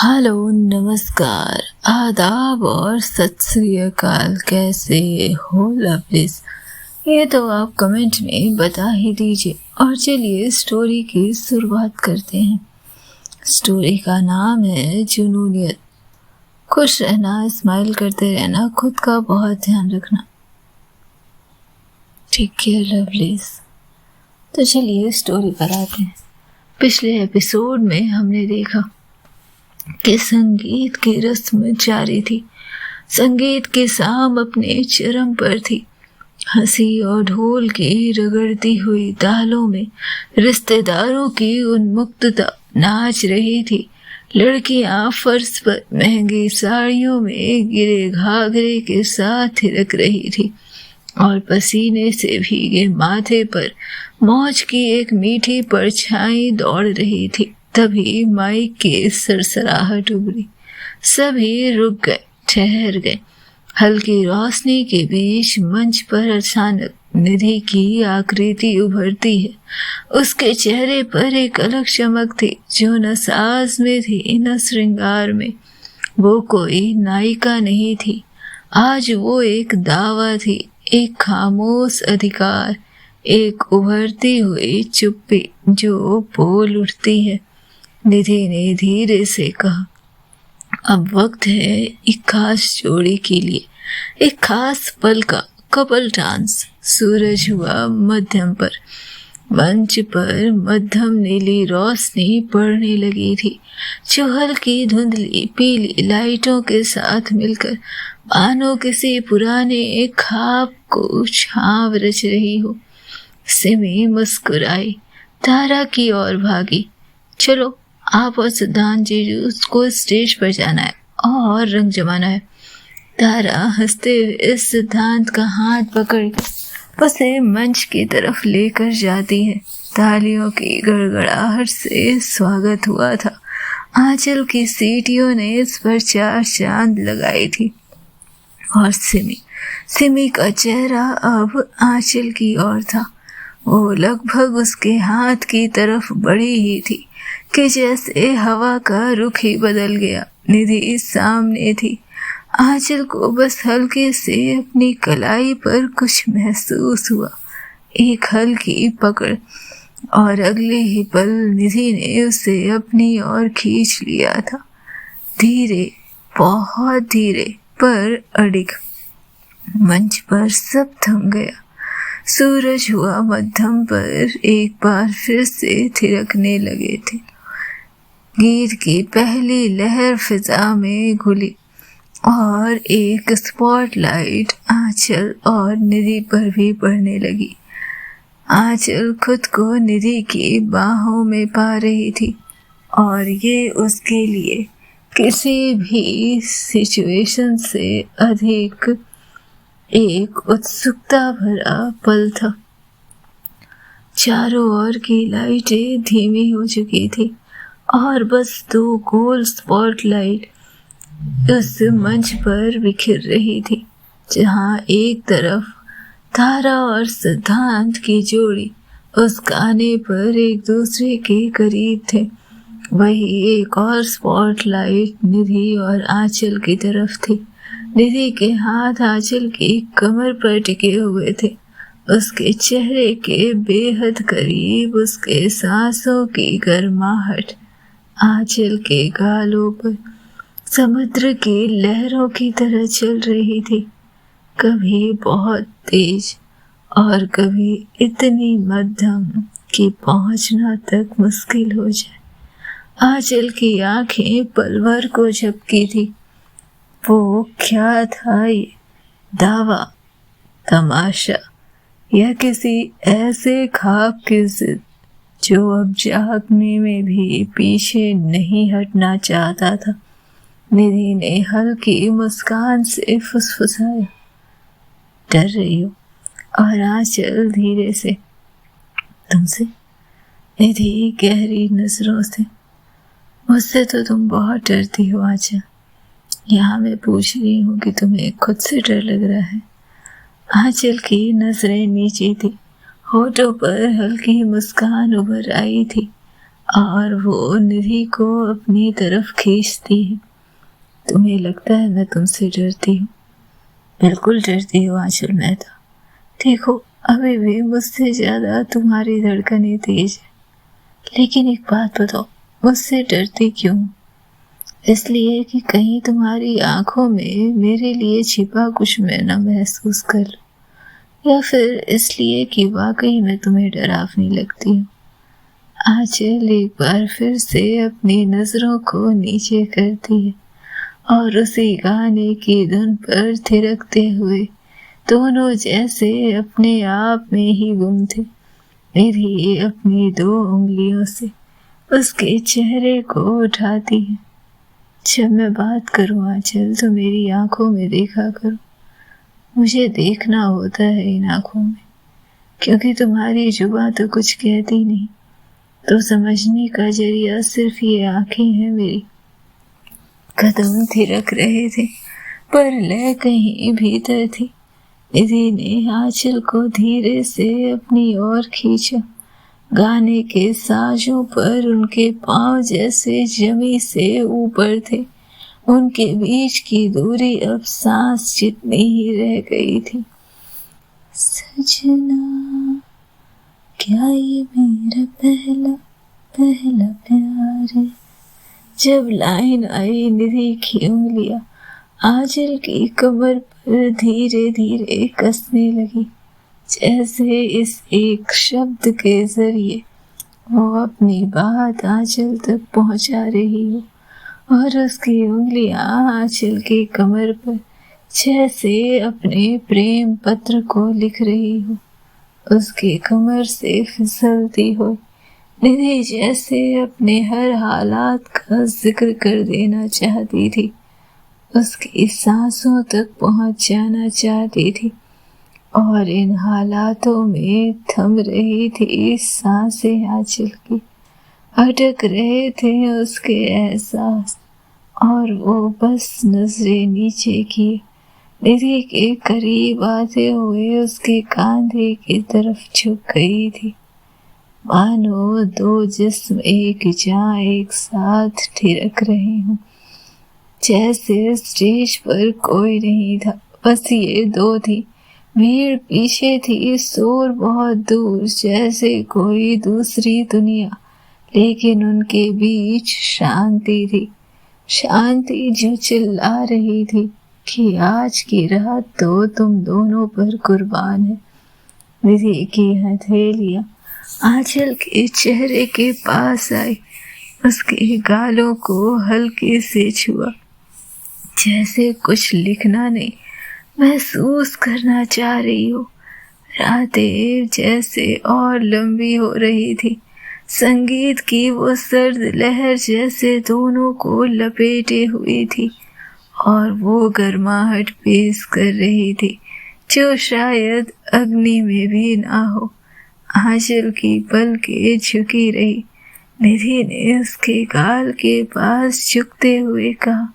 Hello, नमस्कार, आदाब और सत श्री अकाल। कैसे हो लवलीज? ये तो आप कमेंट में बता ही दीजिए। और चलिए स्टोरी की शुरुआत करते हैं। स्टोरी का नाम है जुनूनियत। खुश रहना, स्माइल करते रहना, खुद का बहुत ध्यान रखना। Take care lovelies. तो चलिए स्टोरी पर आते हैं। पिछले एपिसोड में हमने देखा कि संगीत की रस्म जारी थी। संगीत की शाम अपने चरम पर थी। हंसी और ढोल की रगड़ती हुई तालों में रिश्तेदारों की उन्मुक्तता नाच रही थी। लड़कियां फर्श पर महंगी साड़ियों में गिरे घाघरे के साथ थिरक रही थी और पसीने से भीगे माथे पर मौज की एक मीठी परछाई दौड़ रही थी। तभी माइक की सरसराहट उभरी। सभी रुक गए, ठहर गए। हल्की रोशनी के बीच मंच पर अचानक निधि की आकृति उभरती है। उसके चेहरे पर एक अलग चमक थी जो न साज में थी न श्रृंगार में। वो कोई नायिका नहीं थी, आज वो एक दावा थी, एक खामोश अधिकार, एक उभरती हुई चुप्पी जो बोल उठती है। निधि ने धीरे से कहा, अब वक्त है एक खास जोड़ी के लिए, एक खास पल का कपल डांस। सूरज हुआ मध्यम पर। मंच पर मध्यम नीली रोशनी पड़ने लगी थी जो हल्की धुंधली पीली लाइटों के साथ मिलकर मानो किसी पुराने एक ख्वाब को छांव रच रही हो। सिमी मुस्कुराई, तारा की ओर भागी। चलो, आप और सिद्धांत जीजू को स्टेज पर जाना है और रंग जमाना है। तारा हंसते हुए सिद्धांत का हाथ पकड़ उसे मंच की तरफ लेकर जाती है। तालियों की गड़गड़ाहट से स्वागत हुआ था। आंचल की सीटियों ने इस पर चार चांद लगाई थी और सिमी का चेहरा अब आंचल की ओर था। वो लगभग उसके हाथ की तरफ बढ़ी ही थी कि जैसे हवा का रुख ही बदल गया। निधि सामने थी। आंचल को बस हल्के से अपनी कलाई पर कुछ महसूस हुआ, एक हल्की पकड़, और अगले ही पल निधि ने उसे अपनी ओर खींच लिया था। धीरे, बहुत धीरे पर अडिग। मंच पर सब थम गया। सूरज हुआ मध्यम पर एक बार फिर से थिरकने लगे थे। गीत की पहली लहर फिजा में घुली और एक स्पॉटलाइट आंचल और निधि पर भी पड़ने लगी। आंचल खुद को निधि की बाहों में पा रही थी और ये उसके लिए किसी भी सिचुएशन से अधिक एक उत्सुकता भरा पल था। चारों ओर की लाइटें धीमी हो चुकी थी और बस दो गोल स्पॉटलाइट उस मंच पर बिखर रही थी। जहां एक तरफ तारा और सिद्धांत की जोड़ी उस गाने पर एक दूसरे के करीब थे, वही एक और स्पॉटलाइट निधि और आंचल की तरफ थी। निधि के हाथ आंचल की कमर पर टिके हुए थे, उसके चेहरे के बेहद करीब उसके सांसों की गर्माहट आंचल के गालों पर समुद्र की लहरों की तरह चल रही थी, कभी बहुत तेज और कभी इतनी मध्यम कि पहुंचना तक मुश्किल हो जाए। आंचल की आंखें पल भर को झपकी थी। वो क्या था ये? दावा, तमाशा या किसी ऐसे ख्वाब की जिद जो अब जागने में भी पीछे नहीं हटना चाहता था। निधि ने हल्की मुस्कान से फुसफुसाया, डर रही हो? और आंचल धीरे से, तुमसे? निधि गहरी नजरों से, मुझसे तो तुम बहुत डरती हो आंचल। यहाँ मैं पूछ रही हूँ कि तुम्हें खुद से डर लग रहा है। आंचल की नजरें नीचे थी, होठों पर हल्की मुस्कान उभर आई थी। और वो निधि को अपनी तरफ खींचती है। तुम्हें लगता है मैं तुमसे डरती हूँ? बिल्कुल डरती हो आंचल मेहता। देखो, अभी भी मुझसे ज्यादा तुम्हारी धड़कनें तेज है। लेकिन एक बात बताओ, मुझसे डरती क्यों? इसलिए कि कहीं तुम्हारी आंखों में मेरे लिए छिपा कुछ मैं न महसूस कर लूं, या फिर इसलिए कि वाकई में तुम्हें डरावनी लगती हूँ। आंचल एक बार फिर से अपनी नजरों को नीचे करती है और उसी गाने की धुन पर थिरकते हुए दोनों जैसे अपने आप में ही गुम थे। निधि अपनी 2 उंगलियों से उसके चेहरे को उठाती है। जब मैं बात करूं आंचल तो मेरी आंखों में देखा करो। मुझे देखना होता है इन आंखों में, क्योंकि तुम्हारी जुबान तो कुछ कहती नहीं, तो समझने का जरिया सिर्फ ये आंखें हैं मेरी। कदम थिरक रहे थे पर लय कहीं भीतर थी। निधि ने आंचल को धीरे से अपनी ओर खींचा। गाने के साजों पर उनके पांव जैसे जमी से ऊपर थे। उनके बीच की दूरी अब सांस जितनी ही रह गई थी। सजना, क्या ये मेरा पहला पहला प्यार है? जब लाइन आई, निधि की उंगलियां आंचल की कमर पर धीरे धीरे कसने लगी, जैसे इस एक शब्द के जरिए वो अपनी बात आंचल तक पहुंचा रही हो। और उसकी उंगलियां आंचल की कमर पर जैसे अपने प्रेम पत्र को लिख रही हो। उसकी कमर से फिसलती हो निधि जैसे अपने हर हालात का जिक्र कर देना चाहती थी। उसकी सांसों तक पहुंच जाना चाहती थी और इन हालातों में थम रही थी सांसें आंचल की। अटक रहे थे उसके एहसास और वो बस नजरें नीचे किए निधि के करीब आते हुए उसके कंधे की तरफ झुक गई थी, मानो 2 जिस्म एक जान एक साथ थिरक रहे हों। जैसे स्टेज पर कोई नहीं था, बस ये 2 थी। भीड़ पीछे थी, शोर बहुत दूर, जैसे कोई दूसरी दुनिया। लेकिन उनके बीच शांति थी, शांति जो चिल्ला रही थी कि आज की रात तो तुम दोनों पर कुर्बान है। निधि की हथेलियां आंचल के चेहरे के पास आई, उसके गालों को हल्के से छुआ, जैसे कुछ लिखना नहीं, महसूस करना चाह रही हो। रातें जैसे और लंबी हो रही थी, संगीत की वो सर्द लहर जैसे दोनों को लपेटे हुई थी और वो गर्माहट पेश कर रही थी जो शायद अग्नि में भी ना हो। आंचल की पलकें झुकी रही। निधि ने उसके गाल के पास झुकते हुए कहा,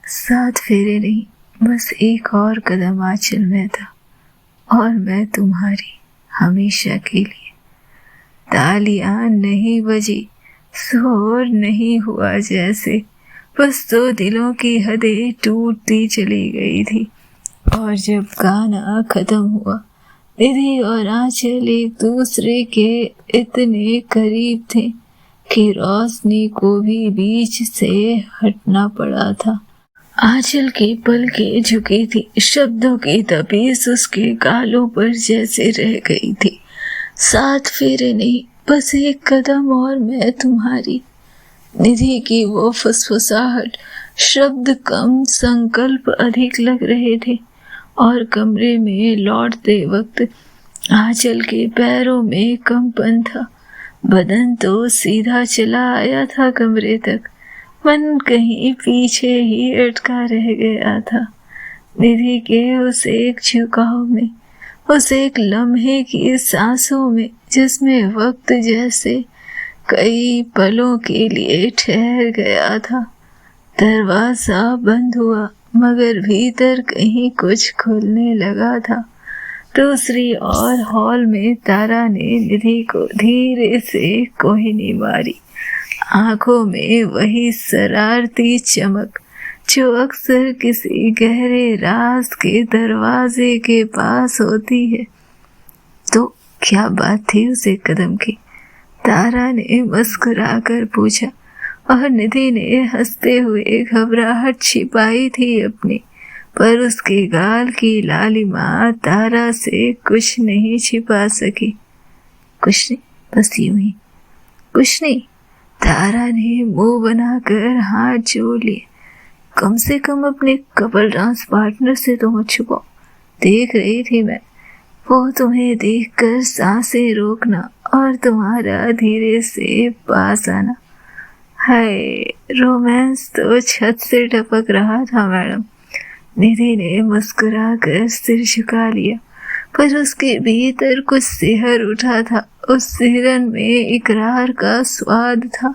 7 फेरे नहीं, बस एक और कदम आंचल में था और मैं तुम्हारी हमेशा के लिए। तालियां नहीं बजी, शोर नहीं हुआ, जैसे बस 2 दिलों की हदें टूटती चली गई थी। और जब गाना खत्म हुआ, निधि और आंचल एक दूसरे के इतने करीब थे कि रोशनी को भी बीच से हटना पड़ा था। आंचल की पलकें झुकी थी, शब्दों की तबीयत उसके गालों पर जैसे रह गई थी। 7 फेरे नहीं, बस एक कदम और मैं तुम्हारी। निधि की वो फुसफुसाहट, शब्द कम, संकल्प अधिक लग रहे थे और कमरे में लौटते वक्त आंचल के पैरों में कंपन था। बदन तो सीधा चला आया था कमरे तक, मन कहीं पीछे ही अटका रह गया था। निधि के उस एक झुकाव में, उस एक लम्हे की सांसों में, जिसमें वक्त जैसे कई पलों के लिए ठहर गया था। दरवाजा बंद हुआ, मगर भीतर कहीं कुछ खुलने लगा था। दूसरी ओर हॉल में तारा ने निधि को धीरे से कोहिनी मारी। आंखों में वही शरारती चमक जो अक्सर किसी गहरे राज के दरवाजे के पास होती है। तो क्या बात थी उसे कदम की? तारा ने मुस्कुराकर पूछा और निधि ने हंसते हुए घबराहट छिपाई थी अपनी, पर उसके गाल की लालिमा तारा से कुछ नहीं छिपा सकी। कुछ नहीं, बस यूं ही। कुछ नहीं। तारा ने मुंह बनाकर हाथ जोड़ लिए। कम से कम अपने कपल डांस पार्टनर से तो मत छुपाओ। देख रही थी मैं, वो तुम्हें देखकर सांसें रोकना और तुम्हारा धीरे से पास आना। हाय, रोमांस तो छत से टपक रहा था मैडम। निधि ने मुस्कुराकर सिर झुका लिया, पर उसके भीतर कुछ सिहर उठा था। उस सिहरन में इकरार का स्वाद था,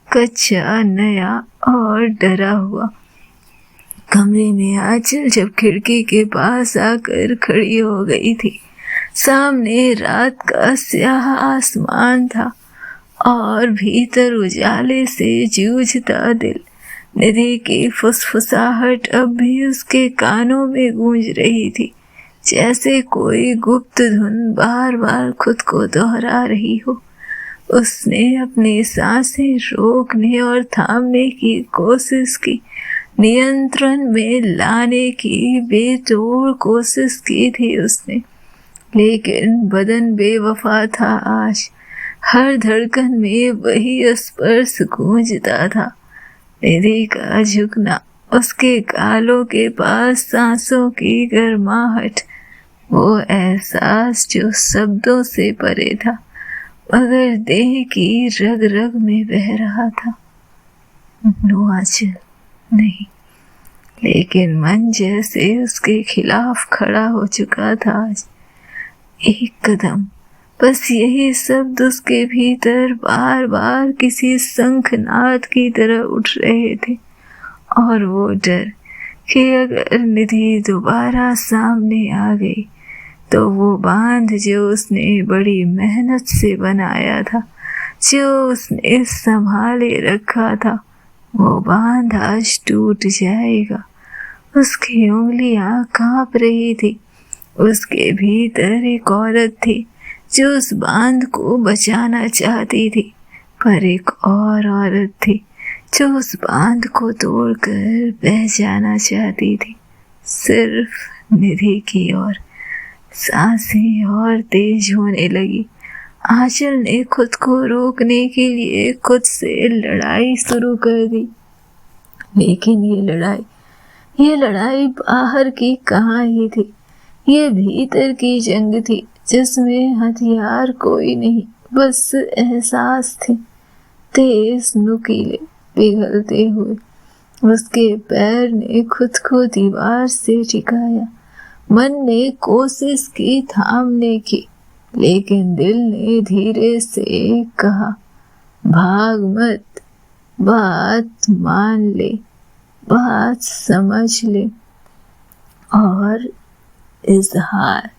कच्चा, नया और डरा हुआ। कमरे में आंचल जब खिड़की के पास आकर खड़ी हो गई थी, सामने रात का स्याह आसमान था और भीतर उजाले से जूझता दिल। निधि की फुसफुसाहट अब भी उसके कानों में गूंज रही थी, जैसे कोई गुप्त धुन बार बार खुद को दोहरा रही हो। उसने अपनी सांसें रोकने और थामने की कोशिश की, नियंत्रण में लाने की बेतोड़ कोशिश की थी उसने, लेकिन बदन बेवफा था आज। हर धड़कन में वही स्पर्श गूंजता था। निधि का झुकना, उसके गालों के पास सांसों की गर्माहट, वो एहसास जो शब्दों से परे था मगर देह की रग रग में बह रहा था। नो आंचल, नहीं। लेकिन मन जैसे उसके खिलाफ खड़ा हो चुका था आज। एक कदम, बस यही शब्द उसके भीतर बार बार किसी शंखनाद की तरह उठ रहे थे। और वो डर कि अगर निधि दोबारा सामने आ गई तो वो बांध जो उसने बड़ी मेहनत से बनाया था, जो उसने संभाले रखा था, वो बांध आज टूट जाएगा। उसकी उंगलियां कांप रही थी। उसके भीतर एक औरत थी जो उस बांध को बचाना चाहती थी, पर एक और औरत थी जो उस बांध को तोड़कर बह जाना चाहती थी, सिर्फ निधि की ओर। सांसें और तेज होने लगी। आंचल ने खुद को रोकने के लिए खुद से लड़ाई शुरू कर दी, लेकिन ये लड़ाई बाहर की कहाँ ही थी। ये भीतर की जंग थी, जिसमें हथियार कोई नहीं, बस एहसास थे, तेज, नुकीले, पिघलते हुए। उसके पैर ने खुद को दीवार से टिकाया। मन ने कोशिश की थामने की, लेकिन दिल ने धीरे से कहा, भाग मत, बात मान ले, बात समझ ले। और इजहार।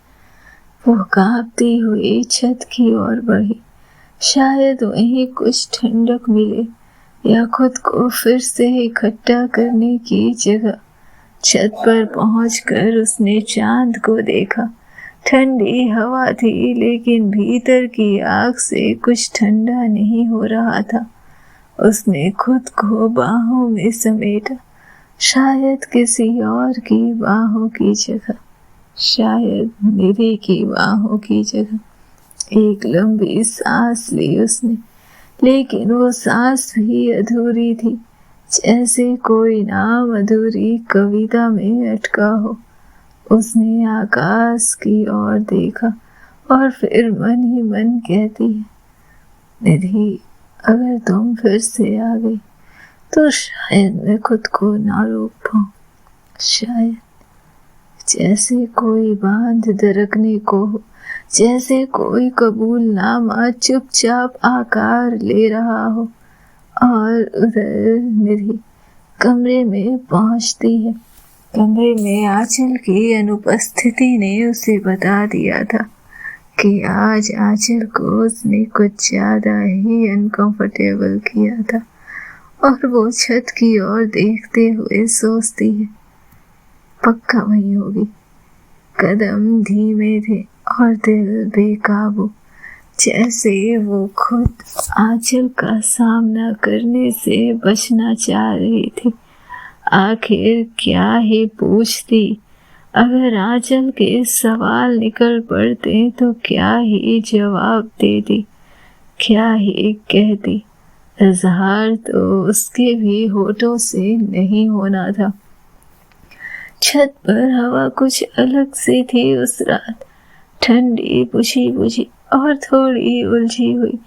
वो कांपती हुई छत की ओर बढ़ी। शायद वहीं कुछ ठंडक मिले या खुद को फिर से इकट्ठा करने की जगह। छत पर पहुंचकर उसने चांद को देखा। ठंडी हवा थी, लेकिन भीतर की आग से कुछ ठंडा नहीं हो रहा था। उसने खुद को बाहों में समेटा, शायद किसी और की बाहों की जगह, शायद निधि की बाहों की जगह। एक लंबी सांस ली उसने, लेकिन वो सांस भी अधूरी थी, जैसे कोई नाम अधूरी कविता में अटका हो। उसने आकाश की ओर देखा और फिर मन ही मन कहती है, निधि, अगर तुम फिर से आ गई तो शायद मैं खुद को ना रोक पाऊं। शायद जैसे कोई बांध दरकने को हो, जैसे कोई कबूलनामा चुपचाप आकार ले रहा हो। और उधर निधि कमरे में पहुंचती है। कमरे में आंचल की अनुपस्थिति ने उसे बता दिया था कि आज आंचल को उसने कुछ ज्यादा ही अनकंफर्टेबल किया था और वो छत की ओर देखते हुए सोचती है, पक्का वही होगी। कदम धीमे थे और दिल बेकाबू, जैसे वो खुद आंचल का सामना करने से बचना चाह रही थी। आखिर क्या ही पूछती, अगर आंचल के सवाल निकल पड़ते तो क्या ही जवाब देती, क्या ही कहती। इजहार तो उसके भी होठों से नहीं होना था। छत पर हवा कुछ अलग सी थी उस रात, ठंडी बुझी बुझी और थोड़ी उलझी हुई,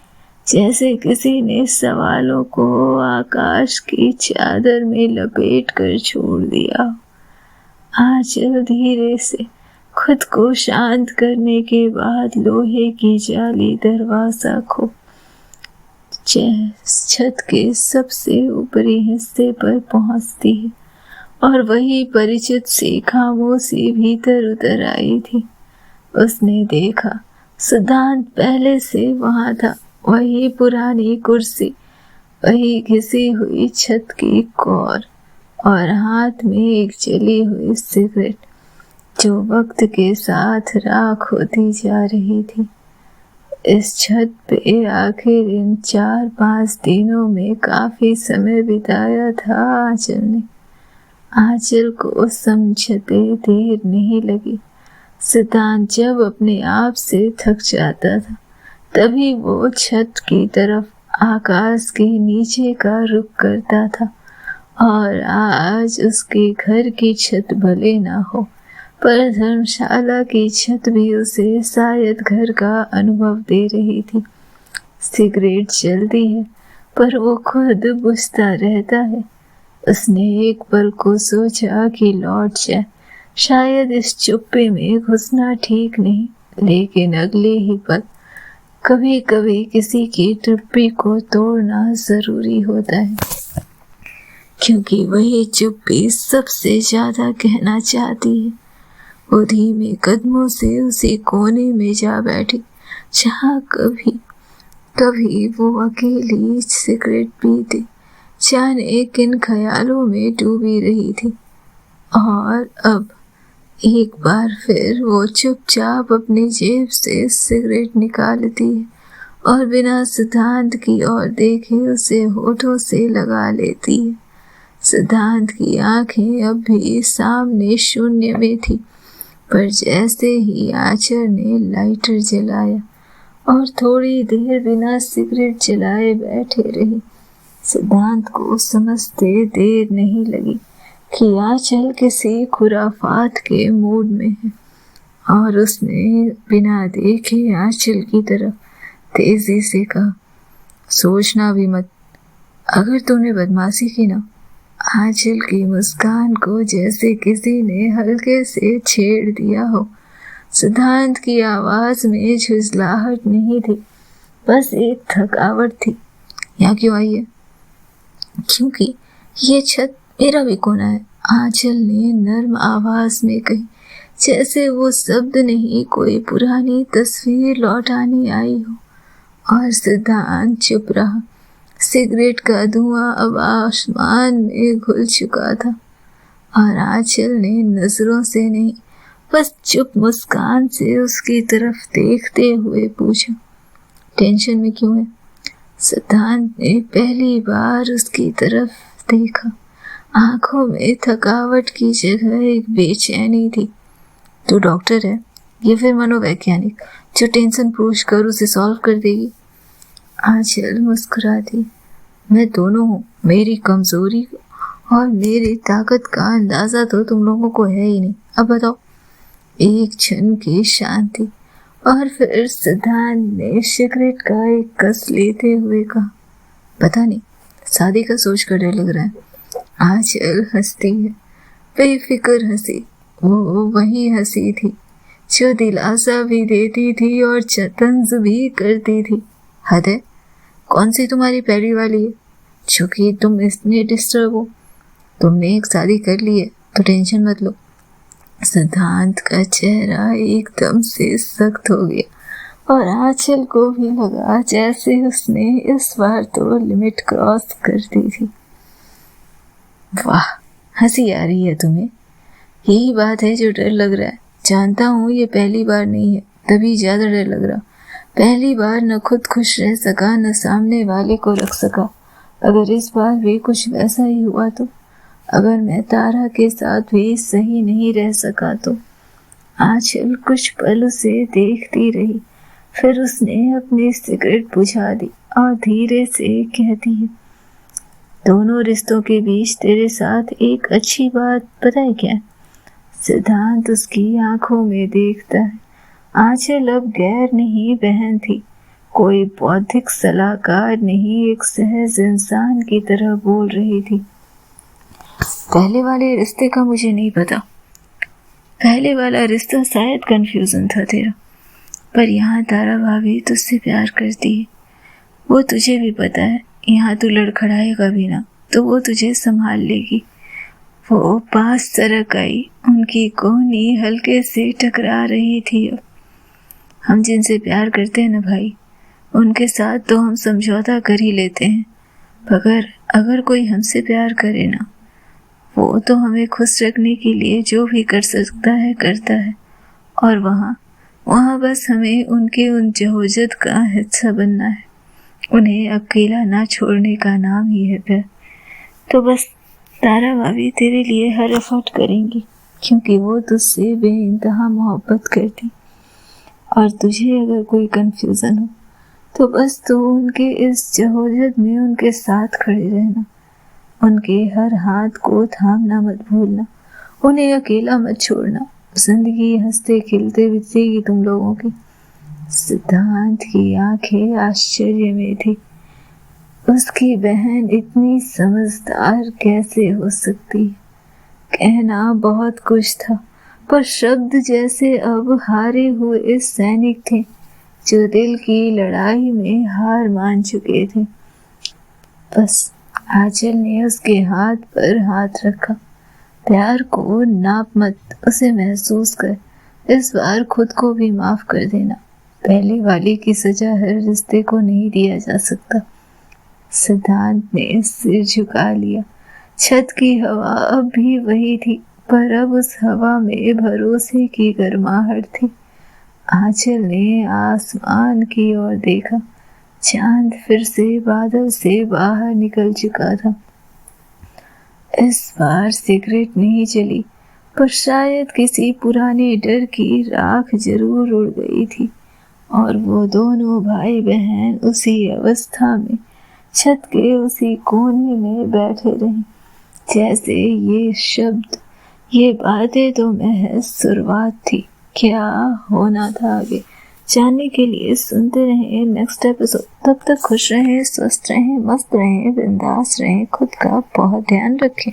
जैसे किसी ने सवालों को आकाश की चादर में लपेट कर छोड़ दिया। आंचल धीरे से खुद को शांत करने के बाद लोहे की जाली दरवाजा को छत के सबसे ऊपरी हिस्से पर पहुंचती है और वही परिचित सी खामोशी भीतर उतर आई थी। उसने देखा सिद्धांत पहले से वहां था, वही पुरानी कुर्सी, वही घिसी हुई छत की कौर और हाथ में एक जली हुई सिगरेट जो वक्त के साथ राख होती जा रही थी। इस छत पे आखिर इन 4-5 दिनों में काफी समय बिताया था आंचल ने। आंचल को समझते देर नहीं लगी। सिद्धांत जब अपने आप से थक जाता था तभी वो छत की तरफ आकाश के नीचे का रुख करता था और आज उसके घर की छत भले ना हो पर धर्मशाला की छत भी उसे शायद घर का अनुभव दे रही थी। सिगरेट जलती है पर वो खुद बुझता रहता है। उसने एक पल को सोचा कि लौट जाए, शायद इस चुप्पे में घुसना ठीक नहीं, लेकिन अगले ही पल कभी कभी किसी की चुप्पी को तोड़ना जरूरी होता है, क्योंकि वही चुप्पी सबसे ज्यादा कहना चाहती है। वो धीमे कदमों से उसी कोने में जा बैठी जहाँ कभी कभी वो अकेली सिगरेट पीती, जाने किन ख्यालों में डूबी रही थी। और अब एक बार फिर वो चुपचाप अपनी जेब से सिगरेट निकालती है और बिना सिद्धांत की ओर देखे उसे होठों से लगा लेती है। सिद्धांत की आंखें अब भी सामने शून्य में थी, पर जैसे ही आंचल ने लाइटर जलाया और थोड़ी देर बिना सिगरेट जलाए बैठे रही, सिद्धांत को समझते देर नहीं लगी कि आंचल किसी खुराफात के मूड में है और उसने बिना देखे आंचल की तरफ तेजी से कहा, सोचना भी मत, अगर तूने बदमाशी की ना। आंचल की मुस्कान को जैसे किसी ने हल्के से छेड़ दिया हो। सिद्धांत की आवाज में झुंझलाहट नहीं थी, बस एक थकावट थी। यहाँ क्यों आई है? क्योंकि ये छत मेरा भी कोना है, आंचल ने नर्म आवाज में कही, जैसे वो शब्द नहीं कोई पुरानी तस्वीर लौटाने आई हो। और सिद्धांत चुप रहा। सिगरेट का धुआं अब आसमान में घुल चुका था और आंचल ने नजरों से नहीं, बस चुप मुस्कान से उसकी तरफ देखते हुए पूछा, टेंशन में क्यों है? सिद्धांत ने पहली बार उसकी तरफ देखा। आंखों में थकावट की जगह एक बेचैनी थी। तू डॉक्टर है या फिर मनोवैज्ञानिक जो टेंशन पूछ कर उसे सॉल्व कर देगी? आंचल मुस्कुराती, मैं दोनों हूँ। मेरी कमजोरी और मेरी ताकत का अंदाजा तो तुम लोगों को है ही नहीं। अब बताओ। एक क्षण की शांति और फिर सिद्धांत ने सिगरेट का एक कस लेते हुए कहा, पता नहीं, शादी का सोच कर डर लग रहा है। आंचल हंसती है, बेफिक्र हंसी। वो वही हंसी थी जो दिलासा भी देती थी और तंज भी करती थी। हद है, कौन सी तुम्हारी पैरी वाली है जो कि तुम इतने डिस्टर्ब हो? तुमने एक शादी कर ली है, तो टेंशन मत लो। सिद्धांत का चेहरा एकदम से सख्त हो गया और आंचल को भी लगा जैसे उसने इस बार तो लिमिट क्रॉस कर दी थी। वाह, हंसी आ रही है तुम्हें? यही बात है जो डर लग रहा है। जानता हूँ ये पहली बार नहीं है, तभी ज्यादा डर लग रहा। पहली बार न खुद खुश रह सका न सामने वाले को रख सका। अगर इस बार भी कुछ वैसा ही हुआ तो, अगर मैं तारा के साथ भी सही नहीं रह सका तो। आंचल कुछ पल उसे देखती रही, फिर उसने अपनी सिगरेट बुझा दी और धीरे से कहती है, दोनों रिश्तों के बीच तेरे साथ एक अच्छी बात पता है क्या? सिद्धांत उसकी आंखों में देखता है। आंचल अब गैर नहीं बहन थी, कोई बौद्धिक सलाहकार नहीं, एक सहज इंसान की तरह बोल रही थी। पहले वाले रिश्ते का मुझे नहीं पता। पहले वाला रिश्ता शायद कंफ्यूजन था तेरा, पर यहाँ तारा भाभी तुझसे प्यार करती है, वो तुझे भी पता है। यहाँ तू लड़खड़ाएगा भी ना तो वो तुझे संभाल लेगी। वो पास सरक आई, उनकी कोहनी हल्के से टकरा रही थी। अब हम जिनसे प्यार करते हैं ना भाई, उनके साथ तो हम समझौता कर ही लेते हैं, मगर अगर कोई हमसे प्यार करे ना, वो तो हमें खुश रखने के लिए जो भी कर सकता है करता है। और वहाँ बस हमें उनके उन जहोजत का हिस्सा बनना है। उन्हें अकेला ना छोड़ने का नाम ही है प्यार। तो बस तारा भाभी तेरे लिए हर एफर्ट करेंगी, क्योंकि वो तुझसे बेइंतहा मोहब्बत करती। और तुझे अगर कोई कंफ्यूजन हो तो बस तू उनके इस जहोजत में उनके साथ खड़े रहना। उनके हर हाथ को थामना मत भूलना, उन्हें अकेला मत छोड़ना। जिंदगी हंसते खिलते बीतेगी तुम लोगों की। सिद्धांत की आंखें आश्चर्य में थी। उसकी बहन इतनी समझदार कैसे हो सकती? कहना बहुत कुछ था, पर शब्द जैसे अब हारे हुए सैनिक थे जो दिल की लड़ाई में हार मान चुके थे। बस आंचल ने उसके हाथ पर हाथ रखा। प्यार को नाप मत, उसे महसूस कर। इस बार खुद को भी माफ कर देना। पहले वाले की सजा हर रिश्ते को नहीं दिया जा सकता। सिद्धांत ने सिर झुका लिया। छत की हवा अब भी वही थी, पर अब उस हवा में भरोसे की गर्माहट थी। आंचल ने आसमान की ओर देखा। चांद फिर से बादल से बाहर निकल चुका था। इस बार सिगरेट नहीं जली, पर शायद किसी पुराने डर की राख जरूर उड़ गई थी। और वो दोनों भाई बहन उसी अवस्था में छत के उसी कोने में बैठे रहे, जैसे ये शब्द, ये बातें तो महज शुरुआत थी। क्या होना था आगे जानने के लिए सुनते रहें नेक्स्ट एपिसोड। तब तक खुश रहें, स्वस्थ रहें, मस्त रहें, बिंदास रहें, खुद का बहुत ध्यान रखें।